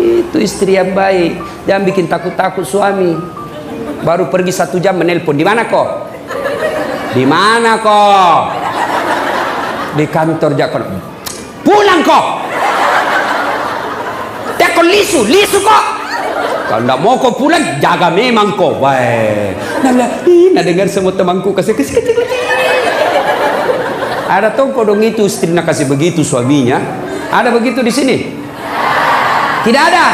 Itu istri yang baik. Jangan bikin takut-takut suami. Baru pergi 1 jam menelpon. Di mana kok? Di mana kok? Di kantor Jakon. Pulang kok. Jakon lisu kok. Kalau tidak mau kau pulang, jaga memang kau. Baik. Nah dengar semua temanku kasih kecil. Ada toko dong itu istri nak kasih begitu suaminya. Ada begitu di sini? Tidak ada.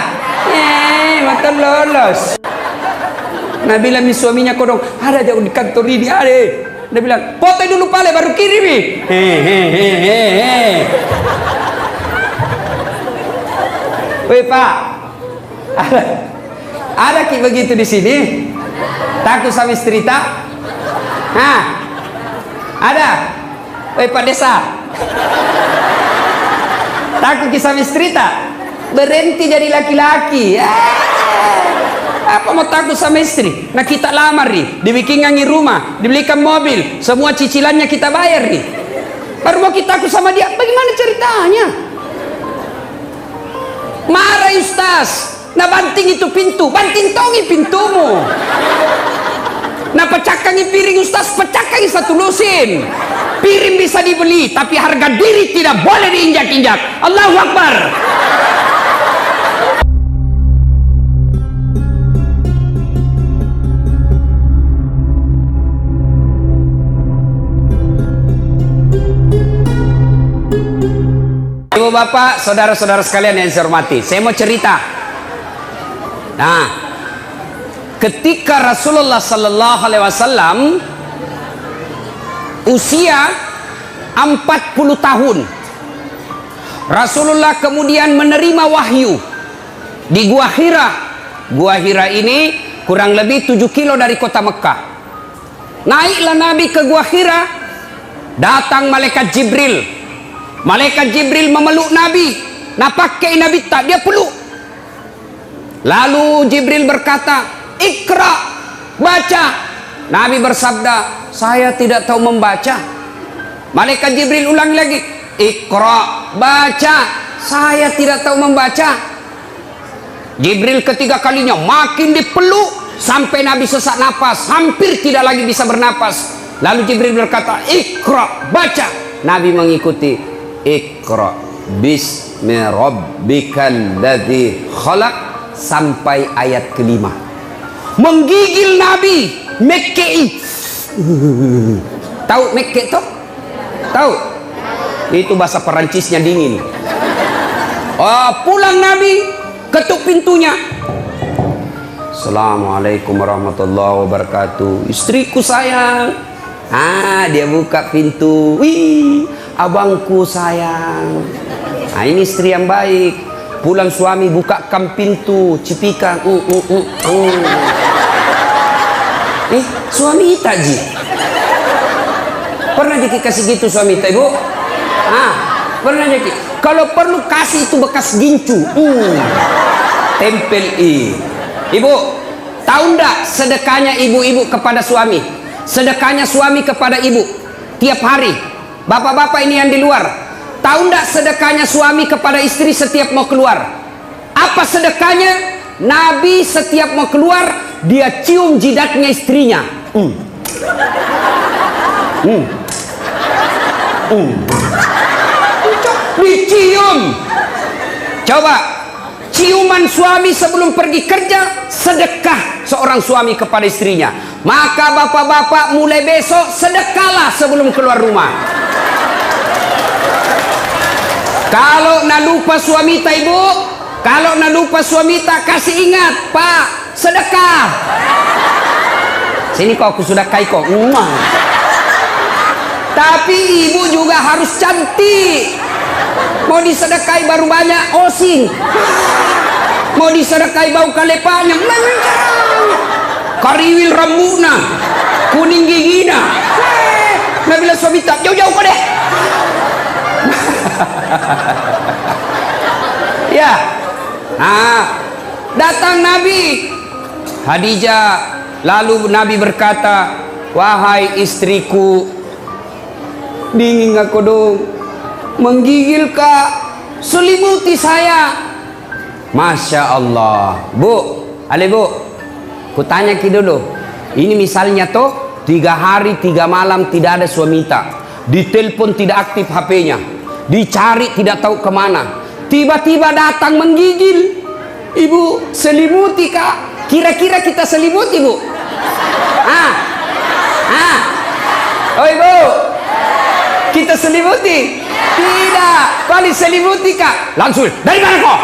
Mata lolos. Nah bilang nih suaminya kau dong, ada jauh di kantor ini ada. Dia bilang, foto dulu pale baru kirim nih. Woi Pak, ada ki begitu di sini? Takut sama istri tak? Hah? Ada? Woi Pak Desa, takut ki sama istri tak? Berhenti jadi laki-laki. Apa mau takut sama istri? Nah kita lamar nih, dibikinkan rumah, dibelikan mobil, semua cicilannya kita bayar nih. Baru mau kita takut sama dia? Bagaimana ceritanya? Marah Ustaz. Nah banting itu pintu, banting tongi pintumu. Nah pecahkangi piring Ustaz, pecahkangi satu lusin. Piring bisa dibeli, tapi harga diri tidak boleh diinjak-injak. Allahu Akbar. Ibu bapak, saudara-saudara sekalian yang saya hormati, saya mau cerita. Nah, ketika Rasulullah Sallallahu Alaihi Wasallam usia 40 tahun, Rasulullah kemudian menerima wahyu di Gua Hira. Gua Hira ini kurang lebih 7 kilo dari kota Mekah. Naiklah Nabi ke Gua Hira, datang malaikat Jibril. Malaikat Jibril memeluk Nabi. Nah pakai Nabi tak, dia peluk. Lalu Jibril berkata, Iqra, baca. Nabi bersabda, saya tidak tahu membaca. Malaikat Jibril ulang lagi, Iqra, baca. Saya tidak tahu membaca. Jibril ketiga kalinya makin dipeluk sampai Nabi sesak napas, hampir tidak lagi bisa bernapas. Lalu Jibril berkata, Iqra, baca. Nabi mengikuti. Iqra bismi rabbikal ladzi khalaq sampai ayat kelima. Menggigil Nabi, mekkei. Tahu mekke toh? Tahu? Itu bahasa Perancisnya dingin. Oh, pulang Nabi, ketuk pintunya. Assalamualaikum warahmatullahi wabarakatuh. Istriku sayang. Dia buka pintu. Wih, abangku sayang. Nah ini istri yang baik. Pulang suami bukakan pintu, cipikan. Suami ita ji. Pernah dikasih gitu suami ita ibu? Pernah jadi. Kalau perlu kasih itu bekas gincu. Tempel Ibu, tahu ndak sedekahnya ibu-ibu kepada suami? Sedekahnya suami kepada ibu tiap hari. Bapak-bapak ini yang di luar, tahu ndak sedekahnya suami kepada istri setiap mau keluar? Apa sedekahnya? Nabi setiap mau keluar, dia cium jidatnya istrinya. Dicium. Coba ciuman suami sebelum pergi kerja, sedekah seorang suami kepada istrinya. Maka bapak-bapak mulai besok sedekahlah sebelum keluar rumah. Kalau nak lupa suami tak ibu, kalau nak lupa suami tak, kasih ingat, Pak, sedekah. Sini kok aku sudah kai kok. Tapi ibu juga harus cantik. Mau disedekahi baru banyak osing. Mau disedekahi bau kalepanya, kariwil rambutna, kuning gigina. Nah bila suami tak, jauh-jauh kau deh. Ya. Datang Nabi Khadijah. Lalu Nabi berkata, wahai istriku, dingin aku dong, menggigil kak, selimuti saya. Masya Allah. Bu, ale bu, ku tanya ki dulu. Ini misalnya toh 3 hari 3 malam tidak ada suamita, ditelepon tidak aktif HP-nya, dicari tidak tahu kemana, tiba-tiba datang menggigil. Ibu selimuti kak? Kira-kira kita selimuti bu? Oh ibu, kita selimuti? Tidak. Paling selimuti kak? Langsung, dari mana kok?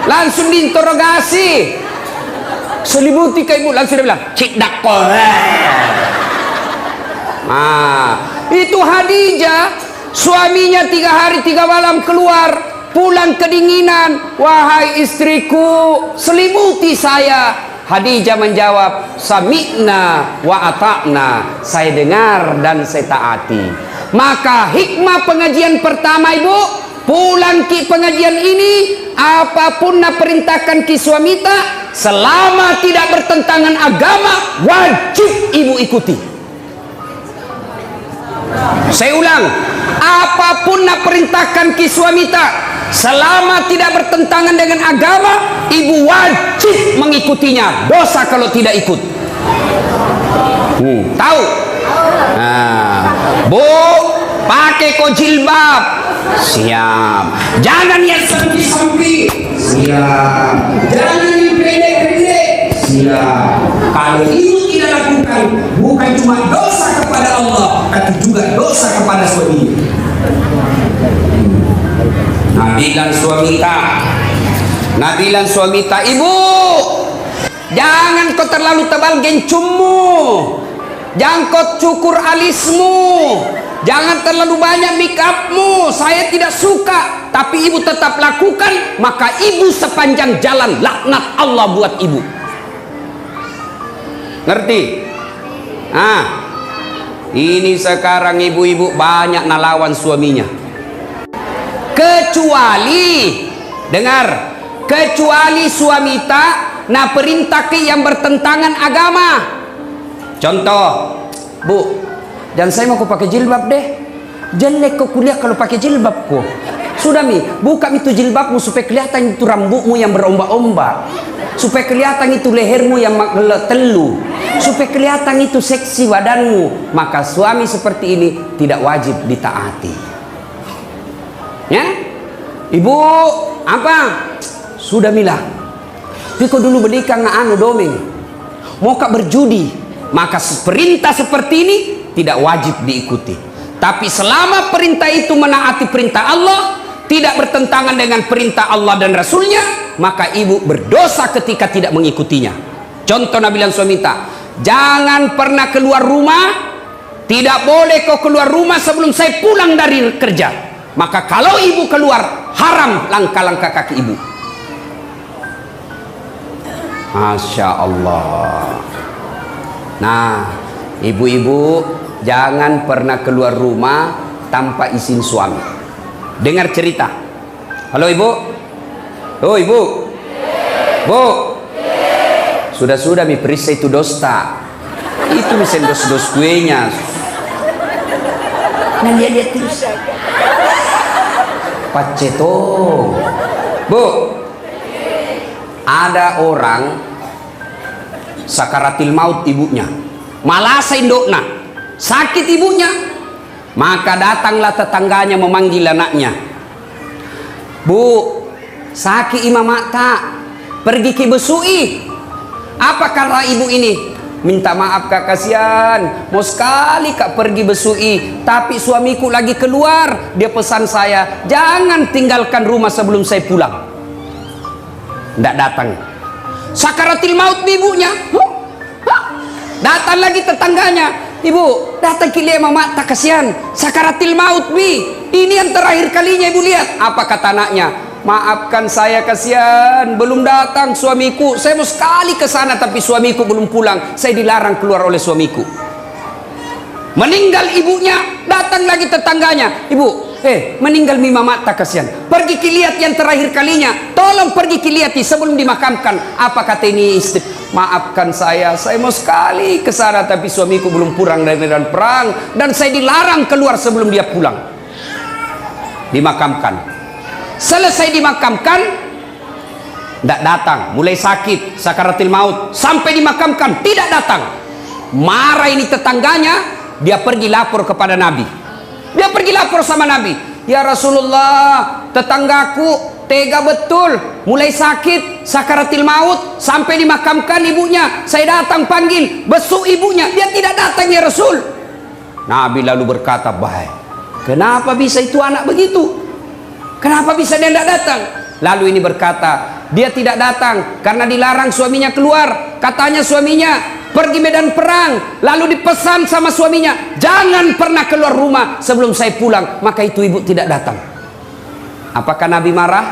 Langsung diinterogasi. Selimuti kak ibu? Langsung dia bilang, cik dakor. Itu Khadijah, suaminya 3 hari 3 malam keluar, pulang kedinginan. Wahai istriku, selimuti saya. Khadijah menjawab, sami'na wa ata'na, saya dengar dan saya taati. Maka hikmah pengajian pertama ibu, pulang ki pengajian ini, apapun nak perintahkan ki suamita, selama tidak bertentangan agama, wajib ibu ikuti. Saya ulang, apapun nak perintahkan ki suamita, selama tidak bertentangan dengan agama, ibu wajib mengikutinya. Dosa kalau tidak ikut. Tahu? Bu, pakai kok jilbab. Siap. Jangan yang sampi-sampi. Siap. Jangan yang pendek-pendek. Siap. Kalau ibu tidak lakukan, bukan cuma dosa kepada Allah, tapi juga dosa kepada suami. Nabilan suamita, ibu, jangan kau terlalu tebal gencummu, jangan kau cukur alismu, jangan terlalu banyak make upmu. Saya tidak suka, tapi ibu tetap lakukan, maka ibu sepanjang jalan laknat Allah buat ibu. Ngerti? Ini sekarang ibu-ibu banyak nalawan suaminya. Kecuali, dengar, kecuali suamita na perintah ke yang bertentangan agama. Contoh, bu, dan saya mau pakai jilbab deh. Jelek kok kuliah kalau pakai jilbab kok. Sudah mi, buka itu jilbabmu supaya kelihatan itu rambutmu yang berombak-ombak, supaya kelihatan itu lehermu yang telu, supaya kelihatan itu seksi badanmu. Maka suami seperti ini tidak wajib ditaati. Ya, ibu apa? Sudah milah. Piko dulu berdika anu domeng. Mau kak berjudi, maka perintah seperti ini tidak wajib diikuti. Tapi selama perintah itu menaati perintah Allah, tidak bertentangan dengan perintah Allah dan Rasulnya, maka ibu berdosa ketika tidak mengikutinya. Contoh Nabi suamita, jangan pernah keluar rumah. Tidak boleh kau keluar rumah sebelum saya pulang dari kerja. Maka kalau ibu keluar, haram langkah-langkah kaki ibu. Masya Allah. Nah, ibu-ibu jangan pernah keluar rumah tanpa izin suami. Dengar cerita. Halo ibu. Oh ibu. Bu. Sudah-sudah mi perisa itu dosta. Itu misalnya dos-dos kuenya. Nah lihat terus. Pacetong. Bu, ada orang sakaratil maut ibunya, malasa indokna, sakit ibunya, maka datanglah tetangganya memanggil anaknya. Bu, sakit imam mata, pergi ke besui. Apa kata ibu ini? Minta maaf kak, kasihan, mau sekali kak pergi besui, tapi suamiku lagi keluar. Dia pesan saya, jangan tinggalkan rumah sebelum saya pulang. Tidak datang. Sakaratil maut ibunya. Datang lagi tetangganya, ibu datang ke lihat mama tak kasihan, sakaratil maut bi. Ini yang terakhir kalinya ibu lihat. Apa kata anaknya? Maafkan saya, kasihan, belum datang suamiku. Saya mau sekali ke sana tapi suamiku belum pulang. Saya dilarang keluar oleh suamiku. Meninggal ibunya, datang lagi tetangganya. Ibu, meninggal mima mata, kasihan. Pergi lihat yang terakhir kalinya. Tolong pergi lihat sebelum dimakamkan. Apa kata ini istri? Maafkan saya mau sekali ke sana tapi suamiku belum pulang dari medan perang dan saya dilarang keluar sebelum dia pulang. Dimakamkan. Selesai dimakamkan, tidak datang. Mulai sakit, sakaratil maut, sampai dimakamkan, tidak datang. Marah ini tetangganya, dia pergi lapor kepada Nabi. Dia pergi lapor sama Nabi. Ya Rasulullah, tetanggaku tega betul, mulai sakit, sakaratil maut, sampai dimakamkan ibunya. Saya datang panggil, besuk ibunya, dia tidak datang ya Rasul. Nabi lalu berkata, baik, kenapa bisa itu anak begitu? Kenapa bisa dia tidak datang? Lalu ini berkata, dia tidak datang karena dilarang suaminya keluar. Katanya suaminya pergi medan perang, lalu dipesan sama suaminya, jangan pernah keluar rumah sebelum saya pulang. Maka itu ibu tidak datang. Apakah Nabi marah?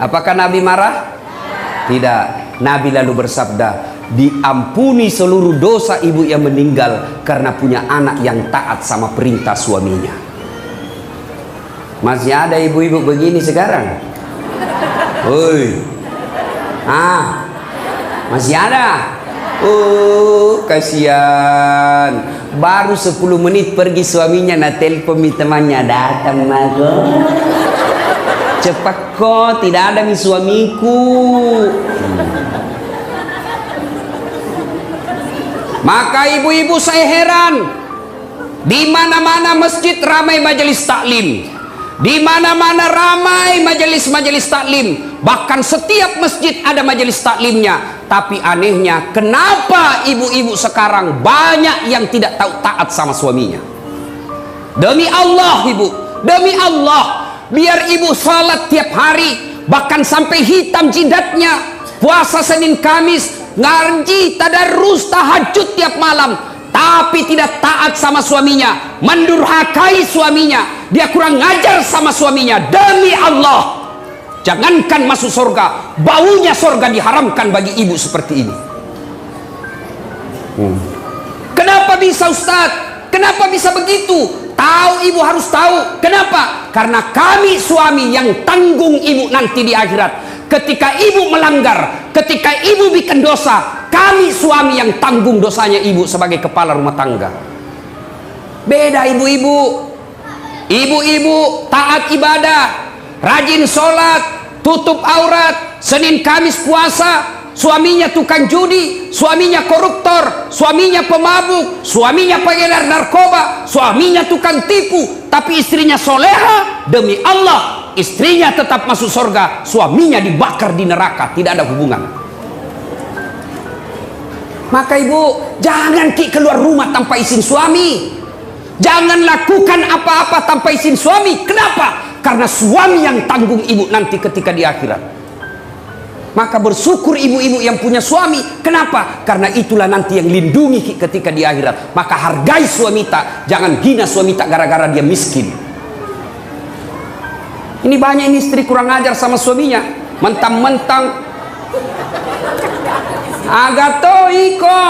Apakah Nabi marah? Tidak. Nabi lalu bersabda, diampuni seluruh dosa ibu yang meninggal karena punya anak yang taat sama perintah suaminya. Masih ada ibu-ibu begini sekarang? Woi, masih ada? Oh, kasihan. Baru 10 menit pergi suaminya, na telepon temannya, datang mago. Cepat kok, tidak ada mi suamiku. Maka ibu-ibu saya heran, di mana-mana masjid ramai majelis taklim. Di mana-mana ramai majelis-majelis taklim. Bahkan setiap masjid ada majelis taklimnya. Tapi anehnya, kenapa ibu-ibu sekarang banyak yang tidak tahu taat sama suaminya? Demi Allah ibu, demi Allah, biar ibu salat tiap hari, bahkan sampai hitam jidatnya, puasa Senin Kamis, ngaji, tadarus, tahajud tiap malam, tapi tidak taat sama suaminya, mendurhakai suaminya, dia kurang ngajar sama suaminya. Demi Allah, jangankan masuk surga, baunya surga diharamkan bagi ibu seperti ini. Kenapa bisa Ustaz? Kenapa bisa begitu? Tahu, ibu harus tahu. Kenapa? Karena kami suami yang tanggung ibu nanti di akhirat. Ketika ibu melanggar, ketika ibu bikin dosa, kami suami yang tanggung dosanya ibu sebagai kepala rumah tangga. Beda ibu-ibu. Ibu-ibu taat ibadah, rajin sholat, tutup aurat, Senin Kamis puasa. Suaminya tukang judi, suaminya koruptor, suaminya pemabuk, suaminya pengedar narkoba, suaminya tukang tipu. Tapi istrinya soleha, demi Allah istrinya tetap masuk surga, suaminya dibakar di neraka, tidak ada hubungan. Maka ibu, jangan keluar rumah tanpa izin suami. Jangan lakukan apa-apa tanpa izin suami. Kenapa? Karena suami yang tanggung ibu nanti ketika di akhirat. Maka bersyukur ibu-ibu yang punya suami. Kenapa? Karena itulah nanti yang lindungi ketika di akhirat. Maka hargai suami tak, jangan hina suami tak gara-gara dia miskin. Ini banyak ini istri kurang ajar sama suaminya, mentang-mentang agato iko,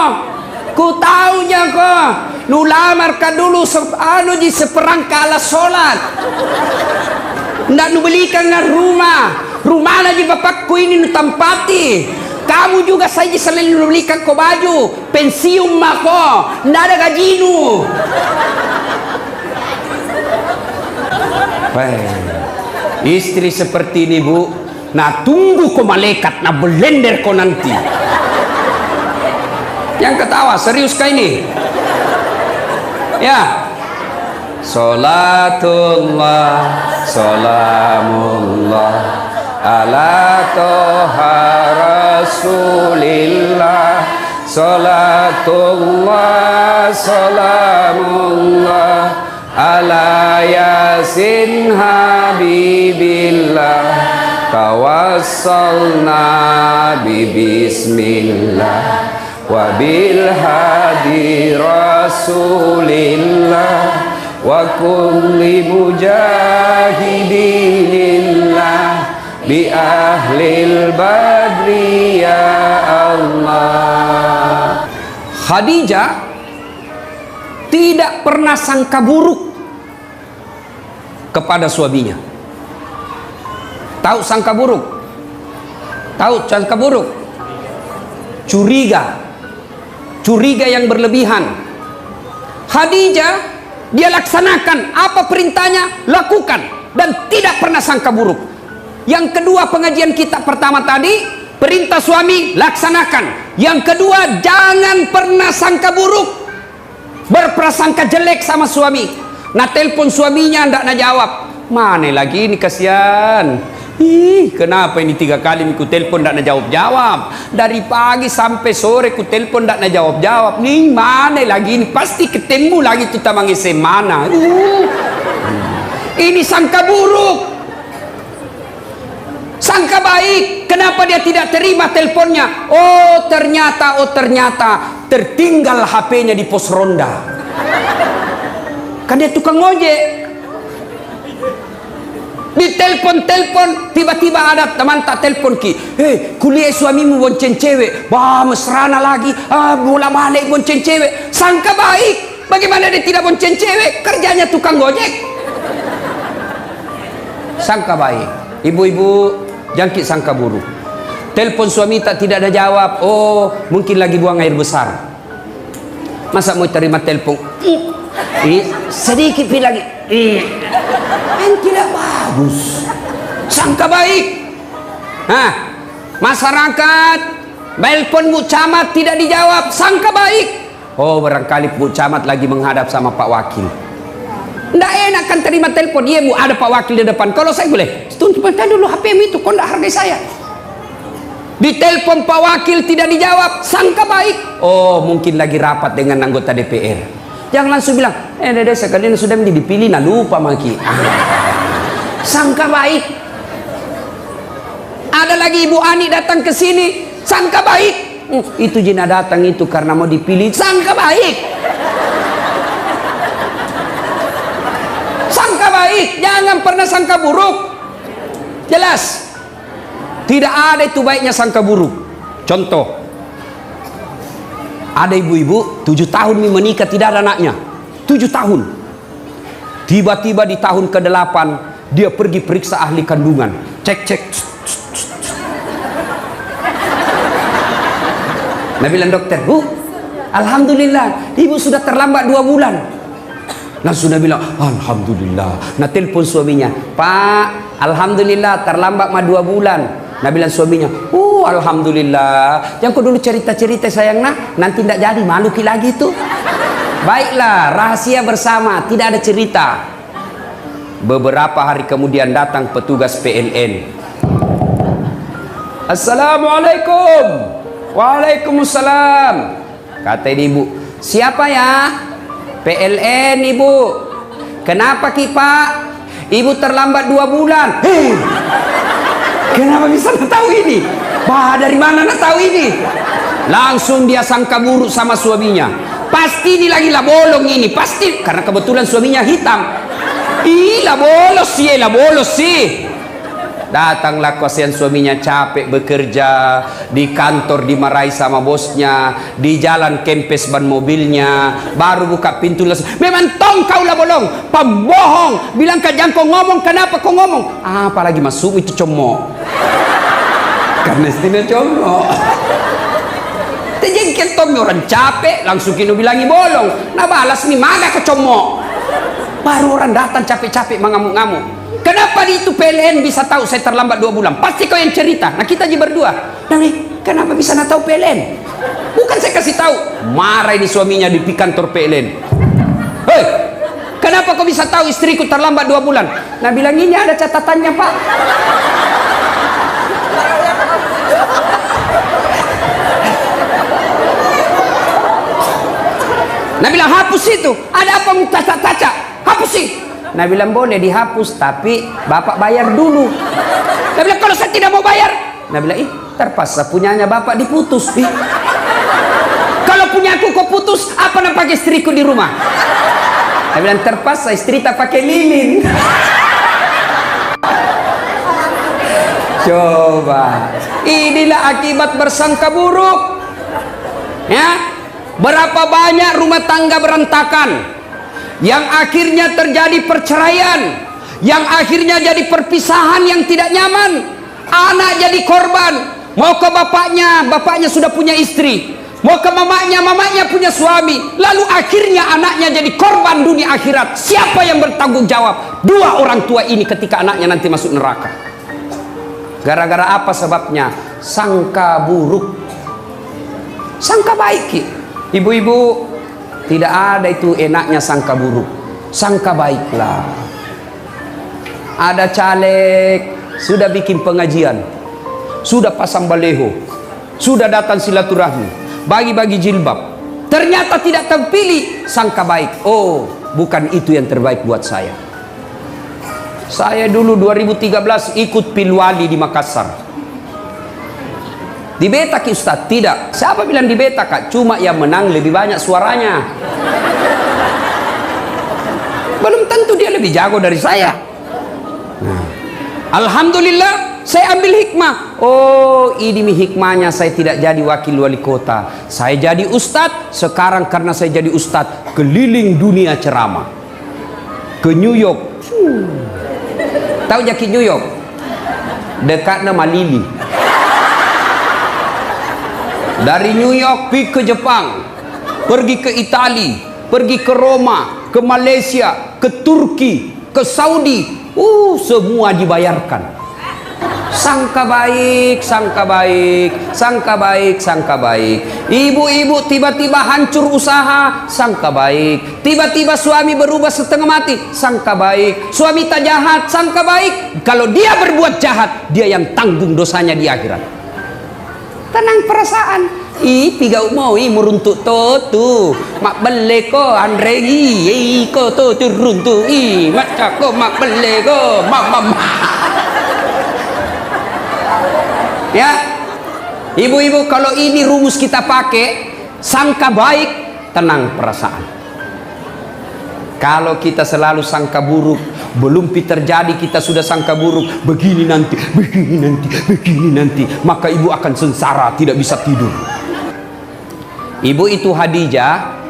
ku taunya kok, nu lamar ka dulu anu di seperangka ala sholat, ndak nu belikan rumah. Rumah lagi bapakku ini nu tempati. Kamu juga saja selain belikan ko baju, pensiun mako, ndak ada gajinu. Istri seperti ini bu, nah tunggu ko malaikat na blender ko nanti. Yang ketawa serius kah ini? Ya. Salatullah, salamullah ala toha rasulillah. Salatullah, salamullah ala yasin habibillah. Tawassalna bismillah wa bil hadi rasulillah wa kulli mujahidinillah bi ahlil badri ya Allah. Khadijah tidak pernah sangka buruk kepada suaminya. Tahu sangka buruk? Tahu sangka buruk? Curiga. Curiga yang berlebihan. Khadijah, dia laksanakan apa perintahnya, lakukan. dan tidak pernah sangka buruk. Yang kedua, pengajian kita pertama tadi, perintah suami laksanakan. Yang kedua, jangan pernah sangka buruk, berprasangka jelek sama suami. Nah, telepon suaminya ndak nak jawab, mana lagi ini, kasihan. Kenapa ini 3 kali ku telepon ndak nak jawab-jawab, dari pagi sampai sore ku telepon ndak nak jawab-jawab, nih mana lagi ini, pasti ketemu lagi tuh tamang mana. Ini sangka buruk. Sangka baik, kenapa dia tidak terima teleponnya? Oh ternyata tertinggal HP-nya di pos ronda. Kan dia tukang ojek. Di telepon, tiba-tiba ada teman tak telepon ki, kuliah suamimu bonceng cewek, bah mesrana lagi, bola balik bonceng cewek. Sangka baik, bagaimana dia tidak bonceng cewek, kerjanya tukang gojek. Sangka baik. Ibu-ibu jangkit sangka buruk. Telepon suami tidak ada jawab, oh mungkin lagi buang air besar. Masa mau terima telepon, sedikit lagi, kan tidak bagus. Sangka baik. Nah, masyarakat telepon Bu Camat tidak dijawab, sangka baik. Oh barangkali Bu Camat lagi menghadap sama Pak Wakil. Nggak enak kan terima telepon, iya Bu ada Pak Wakil di depan. Kalau saya boleh, tunggu dulu HP-mu itu, kau nggak hargai saya. Di telepon Pak Wakil tidak dijawab, sangka baik. Oh mungkin lagi rapat dengan anggota DPR. Jangan langsung bilang, dede sekalian sudah dipilih, nah lupa maki. Sangka baik. Ada lagi Ibu Ani datang ke sini, sangka baik. Itu Jina datang itu karena mau dipilih, sangka baik. Sangka baik, jangan pernah sangka buruk. Jelas. Tidak ada itu baiknya sangka buruk. Contoh, ada ibu-ibu 7 tahun menikah tidak ada anaknya. 7 tahun. Tiba-tiba di tahun ke-8 dia pergi periksa ahli kandungan. Cek. Nah bilang dokter, Bu, alhamdulillah ibu sudah terlambat 2 bulan. Langsung dia bilang, alhamdulillah. Nah telepon suaminya, Pak, alhamdulillah terlambat 2 bulan. Nah bilang suaminya, alhamdulillah. Jangan kau dulu cerita-cerita sayang, nanti tidak jadi, malu ki lagi tuh. Baiklah, rahasia bersama, tidak ada cerita. Beberapa hari kemudian datang petugas PLN. Assalamualaikum. Waalaikumsalam. Kata ibu, siapa ya? PLN ibu. Kenapa ki Pak? Ibu terlambat 2 bulan. Kenapa bisa tahu ini? Bah, dari mana nak tahu ini? Langsung dia sangka buruk sama suaminya. Pasti ini lagi lah bolong ini, pasti karena kebetulan suaminya hitam. Lah bolos sih. Datanglah kasihan suaminya capek bekerja, di kantor dimarahi sama bosnya, di jalan kempes ban mobilnya, baru buka pintu langsung, memang tong kau lah bolong, pembohong, bilang jangan kau ngomong, kenapa kau ngomong? Apalagi masuk itu comok, karena istilah comok. Terjengkel tong orang capek, langsung kini bilangi bolong, nah balas nih mana ke comok, baru orang datang capek-capek mengamuk-ngamuk. Kenapa di itu PLN bisa tahu saya terlambat 2 bulan? Pasti kau yang cerita. Nah kita aja berdua. Nah kenapa bisa nak tahu PLN? Bukan saya kasih tahu. Marah ini suaminya di kantor PLN. Hei, kenapa kau bisa tahu istriku terlambat 2 bulan? Nah bilang ini ada catatannya Pak. Nah bilang hapus itu. Ada apa cacat-cacat? Hapus sih. Nah bilang boleh dihapus, tapi bapak bayar dulu. Nah bilang kalau saya tidak mau bayar. Nah bilang terpaksa punyanya bapak diputus. Kalau punya aku kau putus, apa nak pakai istriku di rumah? Nah bilang terpaksa istri tak pakai lilin. Coba, inilah akibat bersangka buruk. Ya, berapa banyak rumah tangga berantakan, yang akhirnya terjadi perceraian, yang akhirnya jadi perpisahan yang tidak nyaman. Anak jadi korban, mau ke bapaknya, bapaknya sudah punya istri. Mau ke mamanya, mamanya punya suami, lalu akhirnya anaknya jadi korban dunia akhirat. Siapa yang bertanggung jawab? Dua orang tua ini ketika anaknya nanti masuk neraka. Gara-gara apa sebabnya? Sangka buruk, sangka baik. Ibu-ibu, tidak ada itu enaknya sangka buruk, sangka baiklah. Ada caleg sudah bikin pengajian, sudah pasang baleho, sudah datang silaturahmi, bagi-bagi jilbab, ternyata tidak terpilih. Sangka baik, oh bukan itu yang terbaik buat saya. Saya dulu 2013 ikut pilwali di Makassar. Dibetak Ustaz? Tidak. Siapa bilang dibetak Kak? Cuma yang menang lebih banyak suaranya. Belum tentu dia lebih jago dari saya. Nah, alhamdulillah saya ambil hikmah. Oh, ini hikmahnya saya tidak jadi wakil wali kota. Saya jadi ustadz. Sekarang karena saya jadi ustadz, keliling dunia ceramah. Ke New York. Tahu jaki New York? Dekat nama Lili. Dari New York pergi ke Jepang, pergi ke Itali, pergi ke Roma, ke Malaysia, ke Turki, ke Saudi. Semua dibayarkan. Sangka baik, sangka baik, sangka baik, sangka baik. Ibu-ibu tiba-tiba hancur usaha, sangka baik. Tiba-tiba suami berubah setengah mati, sangka baik. Suami tak jahat, sangka baik. Kalau dia berbuat jahat, dia yang tanggung dosanya di akhirat. Tenang perasaan. Piga mau meruntuk tu mak bele ko Andre ko tu runtuk mak ko mak bele ko mak. Ya, ibu-ibu, kalau ini rumus kita pakai, sangka baik, tenang perasaan. Kalau kita selalu sangka buruk, belum terjadi kita sudah sangka buruk, begini nanti, begini nanti, begini nanti, maka ibu akan sengsara, tidak bisa tidur. Ibu itu Khadijah,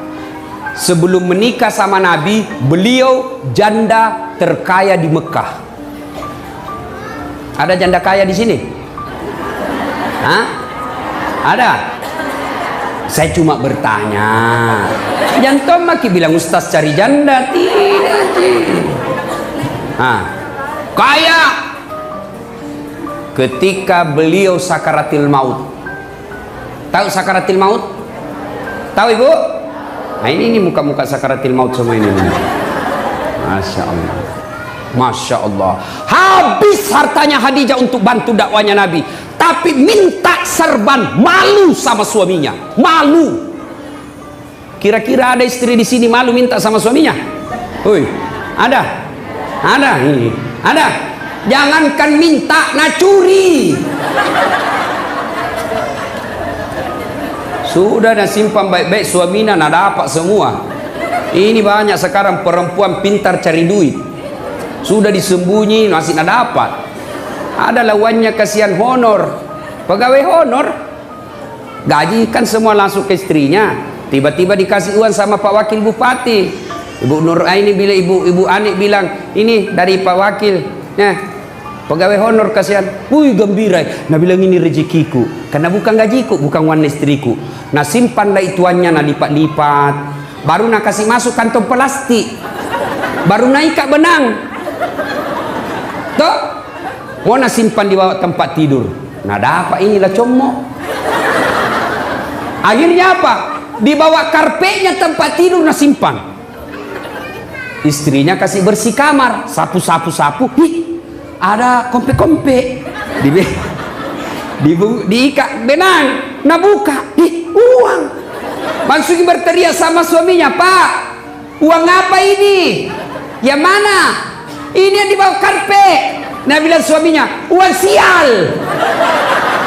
sebelum menikah sama Nabi, beliau janda terkaya di Mekah. Ada janda kaya di sini? Hah? Ada? Saya cuma bertanya. Jangan maki bilang ustaz cari janda. Tidak. Kaya. Ketika beliau sakaratil maut. Tahu sakaratil maut? Tahu ibu? Nah ini muka-muka sakaratil maut semua ini. Masya Allah. Masya Allah. Habis hartanya Khadijah untuk bantu dakwanya Nabi, tapi minta serban, malu sama suaminya, malu. Kira-kira ada istri di sini malu minta sama suaminya? Woi, ada, ini, ada. Jangankan minta, nak curi. Sudah nak simpan baik-baik suaminya, nak dapat semua. Ini banyak sekarang perempuan pintar cari duit. Sudah disembunyi masih nak dapat. Ada lawannya kasihan honor, pegawai honor, gaji kan semua langsung ke istrinya. Tiba-tiba dikasih uang sama Pak Wakil Bupati. Ibu Nur Aini bilang, ibu Anik bilang, ini dari Pak Wakil. Nah, pegawai honor kasihan. Wih gembira. Nah bilang ini rezekiku, karena bukan gajiku, bukan uang istriku. Nah simpanlah ituannya, nah lipat-lipat. Baru nak kasih masuk kantong plastik. Baru naik kak benang. Tuh, mau nak simpan di bawah tempat tidur. Nah dapat inilah comok. Akhirnya apa? Di bawah karpetnya tempat tidur nak simpan. Istrinya kasih bersih kamar, sapu. Ih, ada kompe-kompe. Diikat benang, nak buka. Ih, uang. Langsung berteriak sama suaminya, Pak, uang apa ini? Yang mana? Ini yang di bawah karpet. Nah bilang suaminya, uang sial.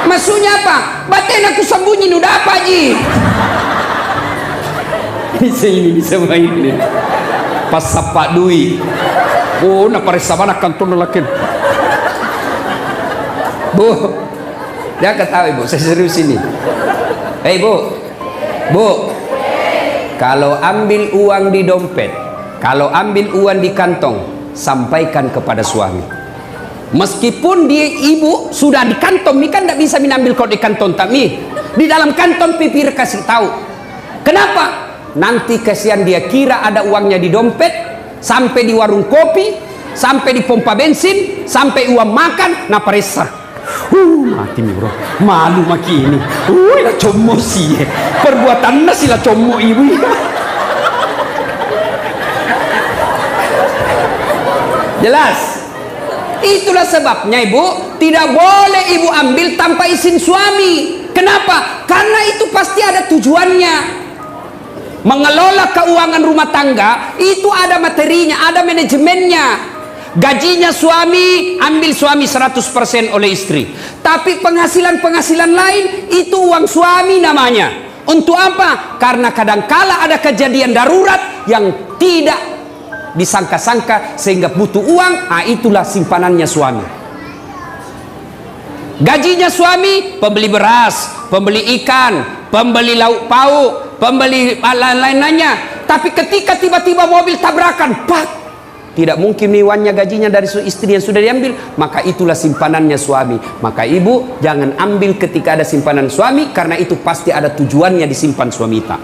Maksudnya apa? Batin aku sembunyi, udah apa Ji? Bisa main ini. Pas sapak duit. Oh, nak parisa mana kantor lelakin. Bu, dia ketahui bu, saya serius ini. Hei bu, kalau ambil uang di dompet, kalau ambil uang di kantong, sampaikan kepada suami. Meskipun dia ibu sudah di kantong, mi kan tidak bisa mengambil kau di kantong tak mi. Di dalam kantong pipir kasih tahu. Kenapa? Nanti kasihan dia kira ada uangnya di dompet, sampai di warung kopi, sampai di pompa bensin, sampai uang makan, nah peresa. Mati nih bro, malu maki ini. Lah como sih, perbuatannya sih lah como ibu. Jelas? Itulah sebabnya ibu, tidak boleh ibu ambil tanpa izin suami. Kenapa? Karena itu pasti ada tujuannya. Mengelola keuangan rumah tangga itu ada materinya, ada manajemennya. Gajinya suami, ambil suami 100% oleh istri. Tapi penghasilan-penghasilan lain itu uang suami namanya. Untuk apa? Karena kadangkala ada kejadian darurat yang tidak disangka-sangka sehingga butuh uang, itulah simpanannya suami. Gajinya suami, pembeli beras, pembeli ikan, pembeli lauk pauk, pembeli lain-lainnya. Tapi ketika tiba-tiba mobil tabrakan, pak, tidak mungkin uangnya gajinya dari istri yang sudah diambil, maka itulah simpanannya suami. Maka ibu jangan ambil ketika ada simpanan suami, karena itu pasti ada tujuannya disimpan suami tak.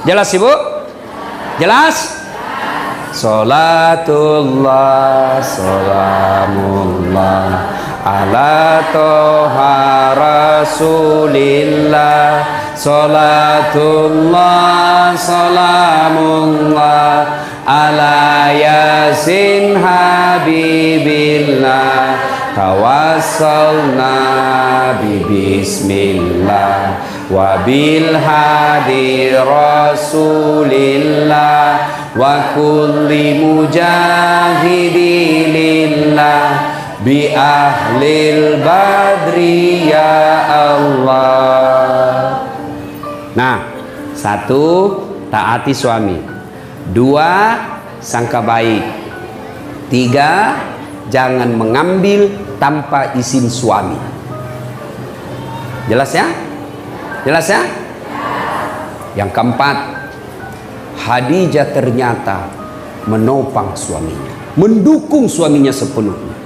Jelas ibu? Jelas? Salatullah salamullah ala toha rasulillah. Salatullah salamullah ala yasin habibillah. Tawassalna bismillah wa bil hadi rasulillah wa kulli mujahidilillah bi ahlil badri ya Allah. Nah, satu, taati suami. Dua, sangka baik. Tiga, jangan mengambil tanpa izin suami. Jelas ya? Jelas ya? Yang keempat, Khadijah ternyata menopang suaminya, mendukung suaminya sepenuhnya.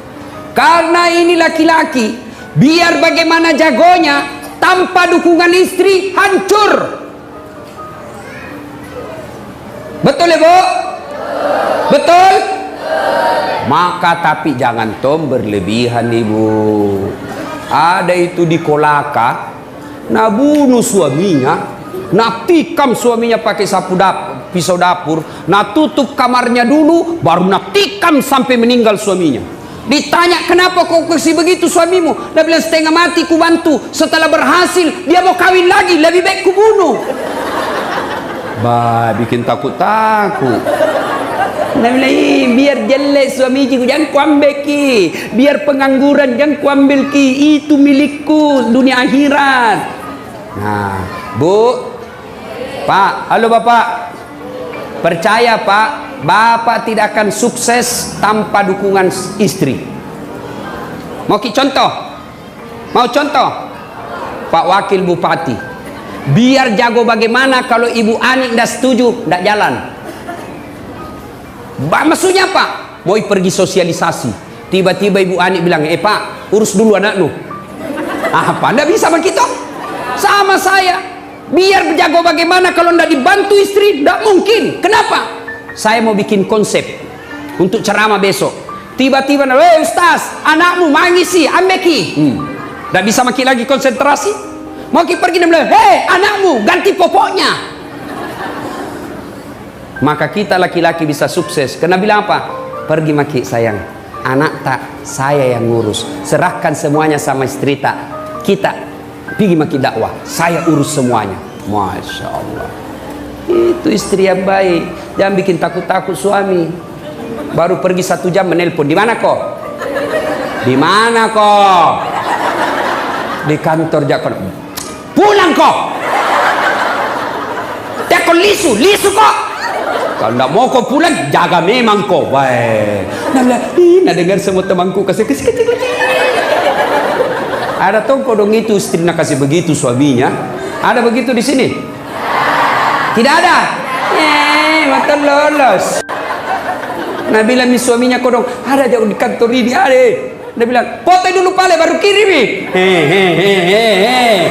Karena ini laki-laki, biar bagaimana jagonya, tanpa dukungan istri hancur. Betul ya bu? Betul? Maka tapi jangan tom berlebihan ibu. Ada itu di Kolaka, nah bunuh suaminya, nah tikam suaminya pakai pisau dapur, nah tutup kamarnya dulu, baru nah tikam sampai meninggal suaminya. Ditanya, kenapa kau kasih begitu suamimu? Dia bilang, setengah mati ku bantu, setelah berhasil dia mau kawin lagi, lebih baik ku bunuh. Bah, bikin takut-takut. Dia bilang, biar jelek suami ku, jangan ku ambil ki. Biar pengangguran, jangan ku ambil ki. Itu milikku, dunia akhirat. Nah, bu, pak, halo bapak. Percaya pak, bapak tidak akan sukses tanpa dukungan istri. Mau ki contoh? Mau contoh? Pak Wakil Bupati, biar jago bagaimana kalau Ibu Ani tidak setuju, tidak jalan. Maksudnya apa? Mau pergi sosialisasi, tiba-tiba Ibu Ani bilang, pak, urus dulu anakmu. Apa? Tidak bisa begitu? Sama saya, biar jago bagaimana kalau tidak dibantu istri, tidak mungkin. Kenapa? Saya mau bikin konsep untuk ceramah besok. Tiba-tiba, Ustaz, anakmu mangisi, ambeki. Tidak bisa maki lagi konsentrasi. Mau pergi dan bilang, anakmu ganti popoknya. Maka kita laki-laki bisa sukses. Karena bilang apa? Pergi maki sayang, anak tak saya yang ngurus. Serahkan semuanya sama istri tak. Kita pergi maki dakwah, saya urus semuanya. Masya Allah. Itu istri yang baik. Jangan bikin takut-takut suami. Baru pergi 1 jam menelpon, di mana kok? Di mana kok? Di kantor Jakon. Pulang kok. Tekon lisu kok. Kalau tidak mau kau pulang, jaga memang kau. Baik. Nah dengar semua temanku kasih kecil. Ada tongko dong itu istri nak kasih begitu suaminya. Ada begitu di sini? Tidak ada. Maka lolos. Nah bilang suaminya kau dong, ada jauh di kantor ini ada. Dia bilang, foto dulu pale baru kirimi. Hehehe.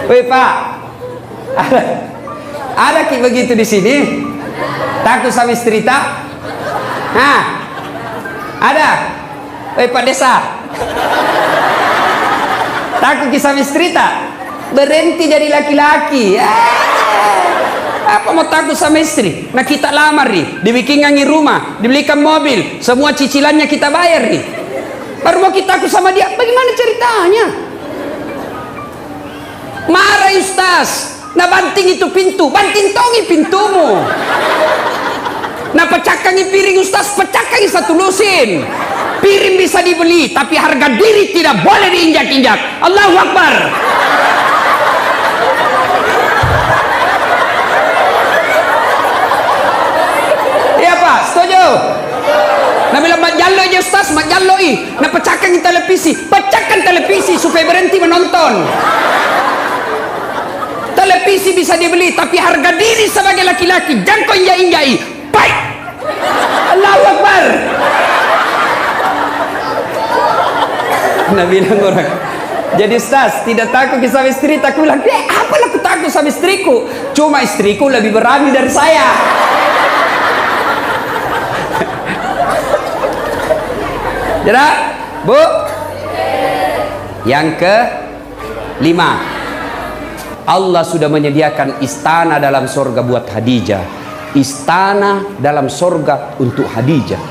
Woi Pak, ada ki begitu di sini? Takut sama istri tak? Hah? Ada? Woi Pak Desa, takut kisah istri tak? Berhenti jadi laki-laki. Apa mau takut sama istri? Nah kita lamar nih, dibikinkan rumah, dibelikan mobil, semua cicilannya kita bayar nih. Baru mau kita takut sama dia? Bagaimana ceritanya? Marah Ustaz. Nah banting itu pintu, banting tongi pintumu. Nah pecahkangi piring Ustaz, pecahkangi satu lusin. Piring bisa dibeli, tapi harga diri tidak boleh diinjak-injak. Allahu Akbar. Iya Pak, setuju? Nah bilang mak jallo aja Ustaz, mak jallo nah pecahkan televisi, pecahkan televisi supaya berhenti menonton. Televisi bisa dibeli, tapi harga diri sebagai laki-laki jangan kau injak-injai. Baik. Allahu Akbar. Nah bilang orang, jadi Ustaz tidak takut sama istri, takut bilang, apa aku takut sama istriku? Cuma istriku lebih berani dari saya. Jadi, Bu, yang ke-5, Allah sudah menyediakan istana dalam sorga buat Khadijah. Istana dalam sorga untuk Khadijah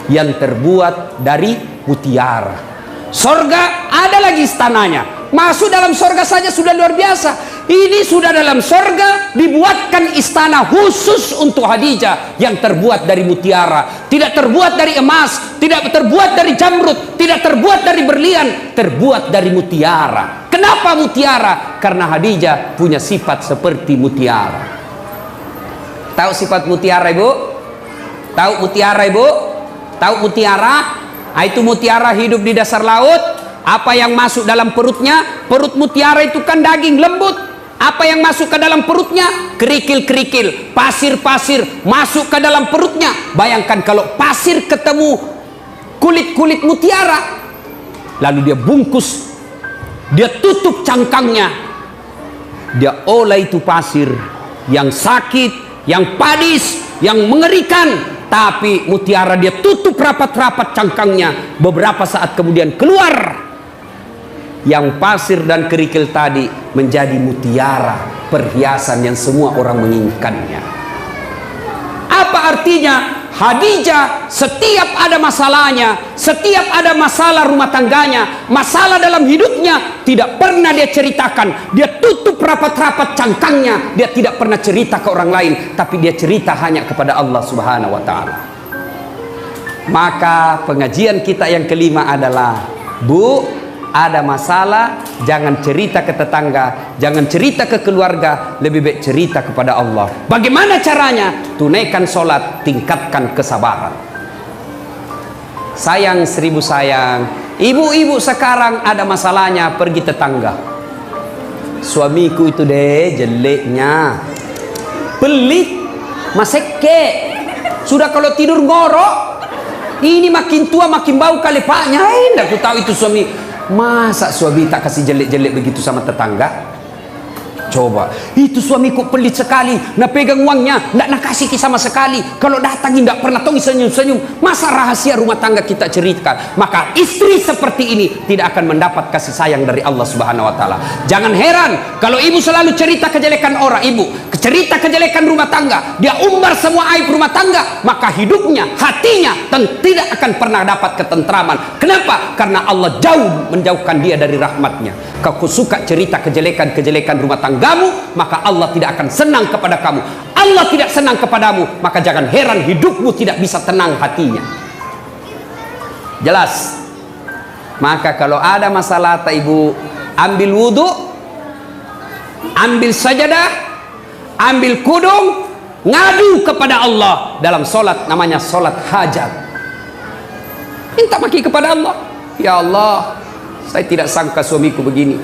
yang terbuat dari mutiara. Sorga ada lagi istananya. Masuk dalam sorga saja sudah luar biasa. Ini sudah dalam sorga dibuatkan istana khusus untuk Khadijah yang terbuat dari mutiara. Tidak terbuat dari emas, tidak terbuat dari jamrud, tidak terbuat dari berlian, terbuat dari mutiara. Kenapa mutiara? Karena Khadijah punya sifat seperti mutiara. Tahu sifat mutiara Ibu? Tahu mutiara Ibu? Tahu mutiara? Itu mutiara hidup di dasar laut. Apa yang masuk dalam perutnya? Perut mutiara itu kan daging lembut. Apa yang masuk ke dalam perutnya? Kerikil-kerikil, pasir-pasir masuk ke dalam perutnya. Bayangkan kalau pasir ketemu kulit-kulit mutiara, lalu dia bungkus, dia tutup cangkangnya, dia olah itu pasir yang sakit, yang padis, yang mengerikan, tapi mutiara dia tutup rapat-rapat cangkangnya. Beberapa saat kemudian keluar yang pasir dan kerikil tadi menjadi mutiara, perhiasan yang semua orang menginginkannya. Apa artinya? Khadijah setiap ada masalahnya, setiap ada masalah rumah tangganya, masalah dalam hidupnya, tidak pernah dia ceritakan. Dia tutup rapat-rapat cangkangnya. Dia tidak pernah cerita ke orang lain, tapi dia cerita hanya kepada Allah Subhanahu wa Ta'ala. Maka pengajian kita yang kelima adalah, Bu, ada masalah jangan cerita ke tetangga, jangan cerita ke keluarga, lebih baik cerita kepada Allah. Bagaimana caranya? Tunaikan sholat, tingkatkan kesabaran. Sayang seribu sayang, ibu-ibu sekarang ada masalahnya pergi tetangga. Suamiku itu deh jeleknya, pelit, maseke, sudah kalau tidur ngorok, ini makin tua makin bau kali paknya. Tidak aku tahu itu suami. Masa suami tak kasih jelek-jelek begitu sama tetangga? Coba, itu suamiku pelit sekali, nak pegang uangnya, nak kasih sama sekali. Kalau datang tidak pernah tong senyum-senyum. Masa rahasia rumah tangga kita ceritakan? Maka istri seperti ini tidak akan mendapat kasih sayang dari Allah Subhanahu wa Ta'ala. Jangan heran kalau ibu selalu cerita kejelekan orang, ibu cerita kejelekan rumah tangga, dia umbar semua aib rumah tangga, maka hidupnya, hatinya tidak akan pernah dapat ketentraman. Kenapa? Karena Allah jauh menjauhkan dia dari rahmatnya. Kau suka cerita kejelekan-kejelekan rumah tanggamu, maka Allah tidak akan senang kepada kamu. Allah tidak senang kepadamu, maka jangan heran hidupmu tidak bisa tenang hatinya. Jelas? Maka kalau ada masalah, ibu ambil wudhu, ambil sajadah, ambil kudung, ngadu kepada Allah dalam solat, namanya solat hajat. Minta maki kepada Allah. Ya Allah, saya tidak sangka suamiku begini.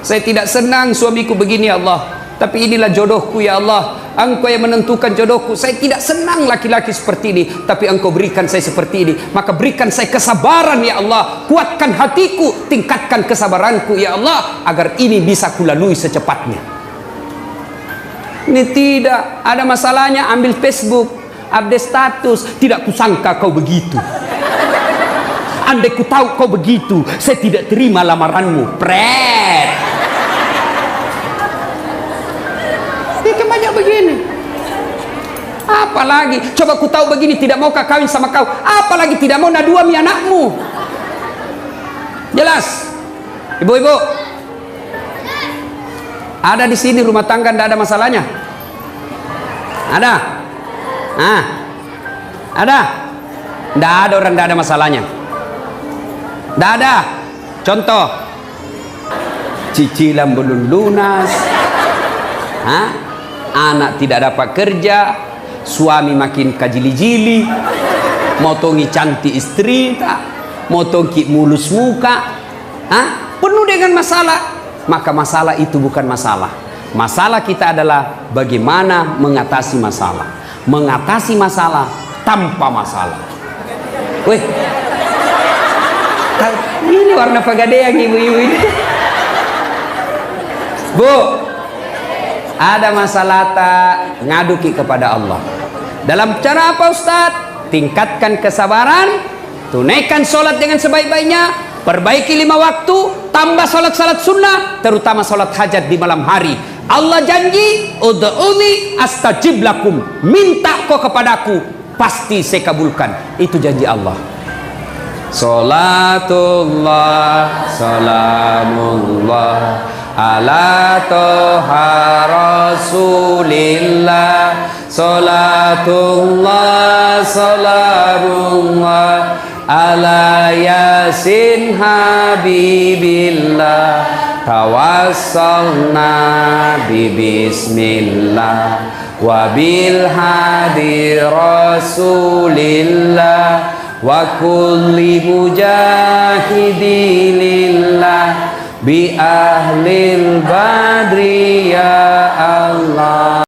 Saya tidak senang suamiku begini ya Allah. Tapi inilah jodohku ya Allah. Engkau yang menentukan jodohku. Saya tidak senang laki-laki seperti ini, tapi Engkau berikan saya seperti ini. Maka berikan saya kesabaran ya Allah. Kuatkan hatiku, tingkatkan kesabaranku ya Allah, agar ini bisa kulalui secepatnya. Ini tidak ada masalahnya, ambil Facebook, update status. Tidak kusangka kau begitu. Andai ku tahu kau begitu, saya tidak terima lamaranmu. Pret. Dia banyak begini. Apalagi, coba ku tahu begini tidak mau kawin sama kau. Apalagi tidak mau naduami anakmu. Jelas, ibu-ibu. Ada di sini rumah tangga tidak ada masalahnya? Ada? Ada? Tidak ada orang tidak ada masalahnya. Tidak ada. Contoh, cicilan belum lunas, anak tidak dapat kerja, suami makin kajili-jili, motongi cantik istri, motongi mulus muka, penuh dengan masalah. Maka masalah itu bukan masalah. Masalah kita adalah bagaimana mengatasi masalah. Mengatasi masalah tanpa masalah. Weh, ini warna pegadaian ibu-ibu ini. Bu, ada masalah tak, ngaduki kepada Allah. Dalam cara apa Ustaz? Tingkatkan kesabaran, tunaikan sholat dengan sebaik-baiknya, perbaiki 5 waktu, tambah sholat-sholat sunnah, terutama sholat hajat di malam hari. Allah janji, ud'uni astajib lakum, minta kau kepadaku, pasti saya kabulkan. Itu janji Allah. Salatullah, salamullah ala toha rasulillah. Salatullah, salamullah ala yasin habibillah. Tawassalna bismillah wa bil hadi rasulillah wa kulli mujahidilillah bi ahlil badri ya